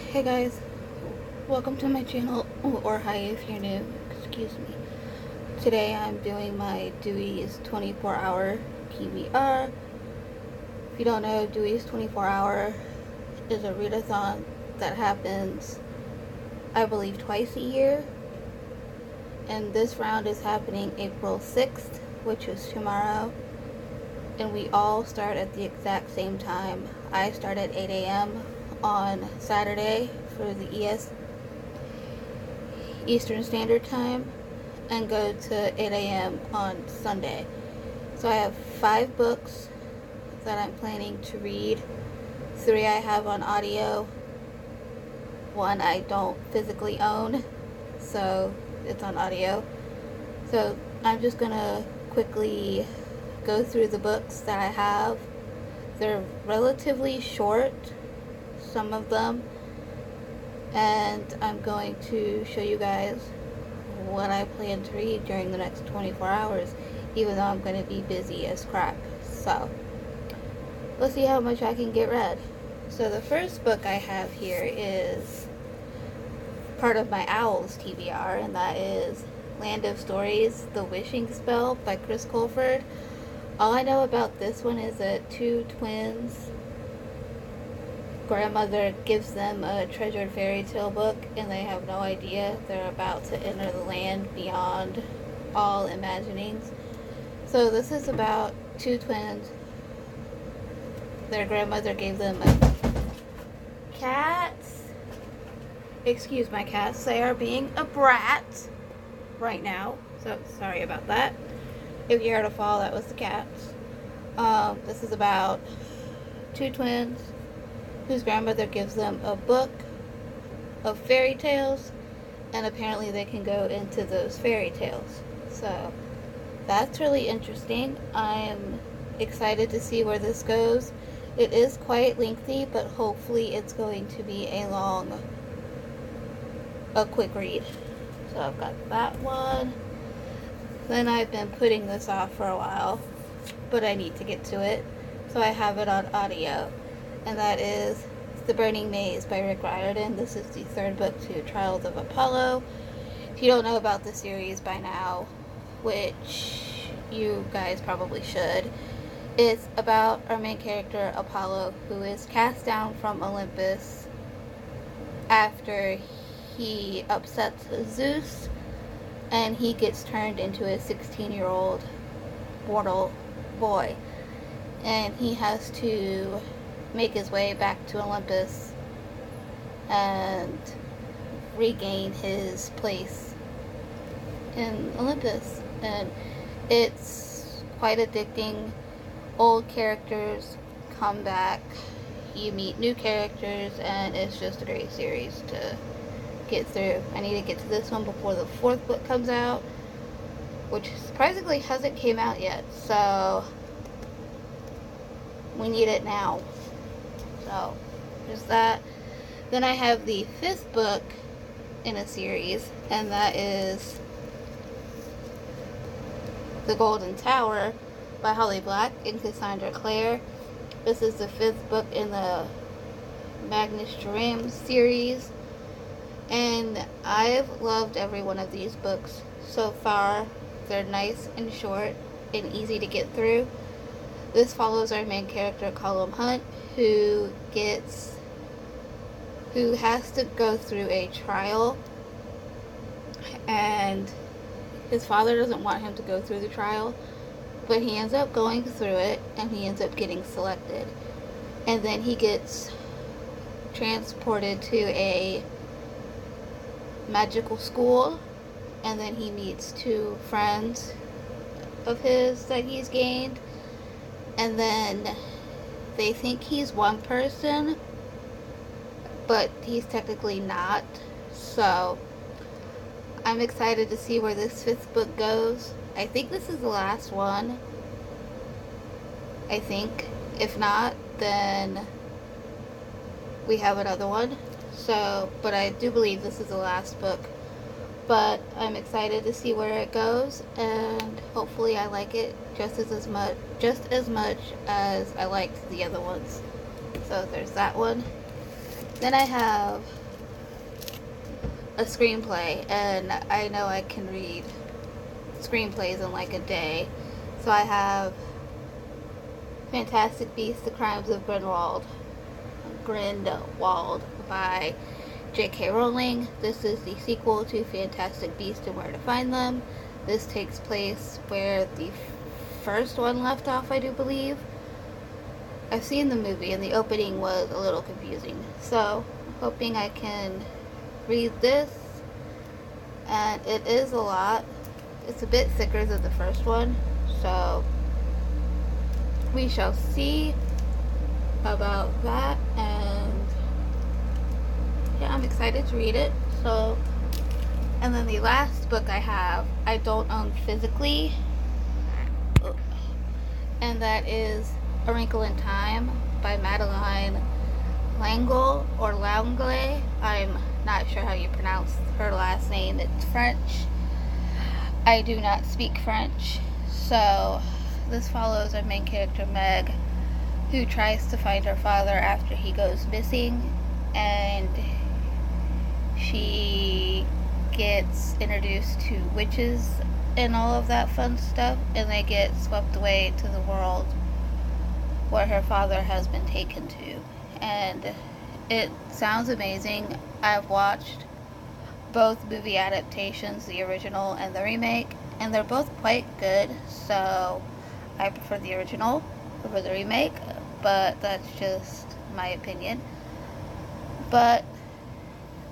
Hey guys, welcome to my channel, or hi if you're new, excuse me. Today I'm doing my Dewey's 24-hour PBR. If you don't know, Dewey's 24-hour is a readathon that happens, I believe, twice a year. And this round is happening April 6th, which is tomorrow. And we all start at the exact same time. I start at 8 a.m. on Saturday for the Eastern Standard Time and go to 8 a.m. on Sunday. So I have 5 books that I'm planning to read. 3 I have on audio. 1 I don't physically own, so it's on audio. So I'm just gonna quickly go through the books that I have. They're relatively short, some of them, and I'm going to show you guys what I plan to read during the next 24 hours, even though I'm going to be busy as crap. So let's see how much I can get read. So the first book I have here is part of my Owls TBR, and that is Land of Stories, The Wishing Spell by Chris Colford. All I know about this one is that 2 twins' grandmother gives them a treasured fairy tale book, and they have no idea they're about to enter the land beyond all imaginings. So this is about 2 twins. Their grandmother gave them a cat. Excuse my cats, they are being a brat right now, so sorry about that. If you heard a fall, that was the cats. This is about 2 twins whose grandmother gives them a book of fairy tales, and apparently they can go into those fairy tales. So that's really interesting. I'm excited to see where this goes. It is quite lengthy, but hopefully it's going to be a quick read. So I've got that one. Then I've been putting this off for a while, but I need to get to it. So I have it on audio, and that is The Burning Maze by Rick Riordan. This is the 3rd book to Trials of Apollo. If you don't know about the series by now, which you guys probably should, it's about our main character, Apollo, who is cast down from Olympus after he upsets Zeus, and he gets turned into a 16-year-old mortal boy, and he has to make his way back to Olympus and regain his place in Olympus. And it's quite addicting. Old characters come back, you meet new characters, and it's just a great series to get through. I need to get to this one before the 4th book comes out, which surprisingly hasn't came out yet, so we need it now. So there's that. Then I have the 5th book in a series, and that is The Golden Tower by Holly Black and Cassandra Clare. This is the 5th book in the Magnus Jerame series, and I've loved every one of these books so far. They're nice and short and easy to get through. This follows our main character, Colum Hunt, who has to go through a trial, and his father doesn't want him to go through the trial, but he ends up going through it, and he ends up getting selected. And then he gets transported to a magical school, and then he meets 2 friends of his that he's gained, and then they think he's one person, but he's technically not. So I'm excited to see where this 5th book goes. I think this is the last one. I think. If not, then we have another one. So, but I do believe this is the last book. But I'm excited to see where it goes, and hopefully I like it just as much as I liked the other ones. So there's that one. Then I have a screenplay, and I know I can read screenplays in like a day. So I have Fantastic Beasts: The Crimes of Grindelwald by J.K. Rowling. This is the sequel to Fantastic Beasts and Where to Find Them. This takes place where the first one left off, I do believe. I've seen the movie and the opening was a little confusing. So, I'm hoping I can read this. And it is a lot. It's a bit thicker than the first one. So, we shall see about that. And yeah, I'm excited to read it. So, and then the last book I have, I don't own physically. And that is A Wrinkle in Time by Madeline Langle or Langley. I'm not sure how you pronounce her last name. It's French. I do not speak French. So this follows our main character Meg, who tries to find her father after he goes missing, and she gets introduced to witches and all of that fun stuff, and they get swept away to the world where her father has been taken to. And it sounds amazing. I've watched both movie adaptations, the original and the remake, and they're both quite good, so I prefer the original over the remake, but that's just my opinion. But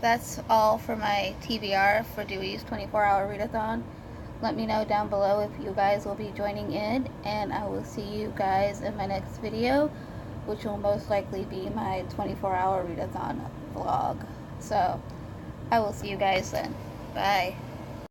that's all for my TBR for Dewey's 24-hour readathon. Let me know down below if you guys will be joining in, and I will see you guys in my next video, which will most likely be my 24-hour readathon vlog. So, I will see you guys then. Bye.